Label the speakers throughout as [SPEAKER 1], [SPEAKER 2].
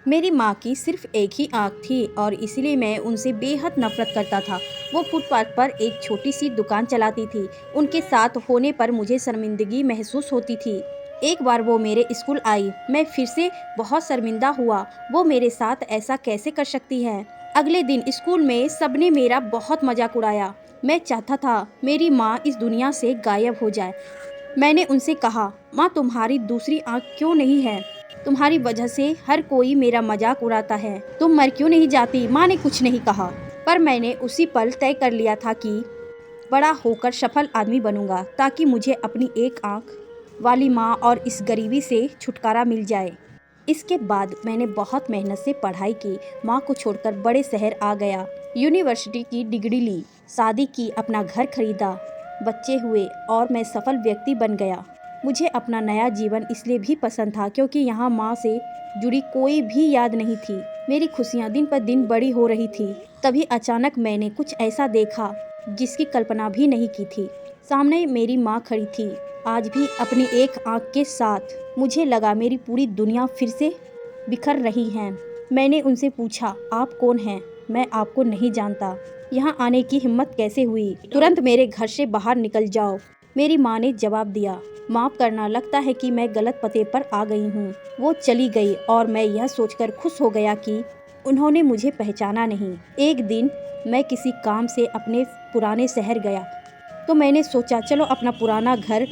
[SPEAKER 1] मेरी माँ की सिर्फ एक ही आँख थी और इसलिए मैं उनसे बेहद नफरत करता था। वो फुटपाथ पर एक छोटी सी दुकान चलाती थी। उनके साथ होने पर मुझे शर्मिंदगी महसूस होती थी। एक बार वो मेरे स्कूल आई, मैं फिर से बहुत शर्मिंदा हुआ। वो मेरे साथ ऐसा कैसे कर सकती है। अगले दिन स्कूल में सबने मेरा बहुत मजाक उड़ाया। मैं चाहता था मेरी माँ इस दुनिया से गायब हो जाए। मैंने उनसे कहा, माँ तुम्हारी दूसरी आँख क्यों नहीं है? तुम्हारी वजह से हर कोई मेरा मजाक उड़ाता है। तुम मर क्यों नहीं जाती? माँ ने कुछ नहीं कहा, पर मैंने उसी पल तय कर लिया था कि बड़ा होकर सफल आदमी बनूंगा ताकि मुझे अपनी एक आँख वाली माँ और इस गरीबी से छुटकारा मिल जाए। इसके बाद मैंने बहुत मेहनत से पढ़ाई की, माँ को छोड़कर बड़े शहर आ गया, यूनिवर्सिटी की डिग्री ली, शादी की, अपना घर खरीदा, बच्चे हुए और मैं सफल व्यक्ति बन गया। मुझे अपना नया जीवन इसलिए भी पसंद था क्योंकि यहाँ माँ से जुड़ी कोई भी याद नहीं थी। मेरी खुशियाँ दिन पर दिन बड़ी हो रही थी। तभी अचानक मैंने कुछ ऐसा देखा जिसकी कल्पना भी नहीं की थी। सामने मेरी माँ खड़ी थी, आज भी अपनी एक आँख के साथ। मुझे लगा मेरी पूरी दुनिया फिर से बिखर रही है। मैंने उनसे पूछा, आप कौन हैं? मैं आपको नहीं जानता। यहाँ आने की हिम्मत कैसे हुई? तुरंत मेरे घर से बाहर निकल जाओ। मेरी माँ ने जवाब दिया, माफ़ करना, लगता है कि मैं गलत पते पर आ गई हूँ। वो चली गई और मैं यह सोचकर खुश हो गया कि उन्होंने मुझे पहचाना नहीं। एक दिन मैं किसी काम से अपने पुराने शहर गया तो मैंने सोचा चलो अपना पुराना घर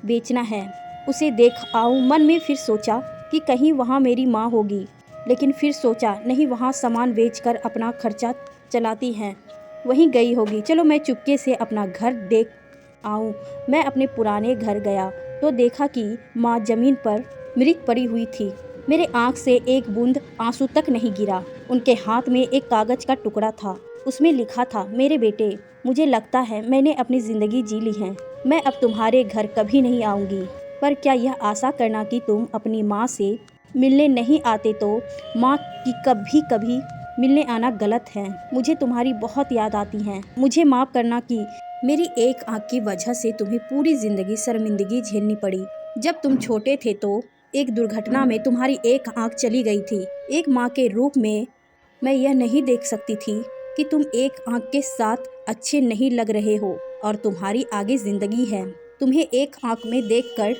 [SPEAKER 1] बेचना है, उसे देख आऊँ। मन में फिर सोचा कि कहीं वहाँ मेरी माँ होगी, लेकिन फिर सोचा नहीं, वहाँ सामान बेचकर अपना खर्चा चलाती हैं, वहीं गई होगी। चलो मैं चुपके से अपना घर देख आऊँ। मैं अपने पुराने घर गया तो देखा कि माँ जमीन पर मृत पड़ी हुई थी। मेरे आँख से एक बूंद आंसू तक नहीं गिरा। उनके हाथ में एक कागज का टुकड़ा था, उसमें लिखा था, मेरे बेटे, मुझे लगता है मैंने अपनी ज़िंदगी जी ली है। मैं अब तुम्हारे घर कभी नहीं आऊँगी। पर क्या यह आशा करना कि तुम अपनी माँ से मिलने नहीं आते तो माँ की कभी कभी मिलने आना गलत है। मुझे तुम्हारी बहुत याद आती है। मुझे माफ़ करना कि मेरी एक आँख की वजह से तुम्हें पूरी ज़िंदगी शर्मिंदगी झेलनी पड़ी। जब तुम छोटे थे तो एक दुर्घटना में तुम्हारी एक आँख चली गई थी। एक माँ के रूप में मैं यह नहीं देख सकती थी कि तुम एक आँख के साथ अच्छे नहीं लग रहे हो और तुम्हारी आगे ज़िंदगी है। तुम्हें एक आँख में देखकर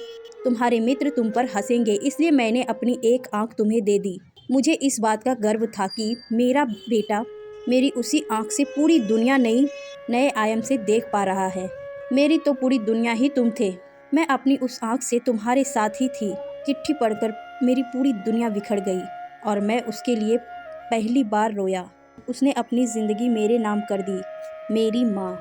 [SPEAKER 1] तुम्हारे मित्र तुम पर हंसेंगे, इसलिए मैंने अपनी एक आँख तुम्हें दे दी। मुझे इस बात का गर्व था कि मेरा बेटा मेरी उसी आँख से पूरी दुनिया नए आयाम से देख पा रहा है। मेरी तो पूरी दुनिया ही तुम थे। मैं अपनी उस आँख से तुम्हारे साथ ही थी। चिट्ठी पढ़कर मेरी पूरी दुनिया बिखर गई और मैं उसके लिए पहली बार रोया। उसने अपनी ज़िंदगी मेरे नाम कर दी, मेरी माँ।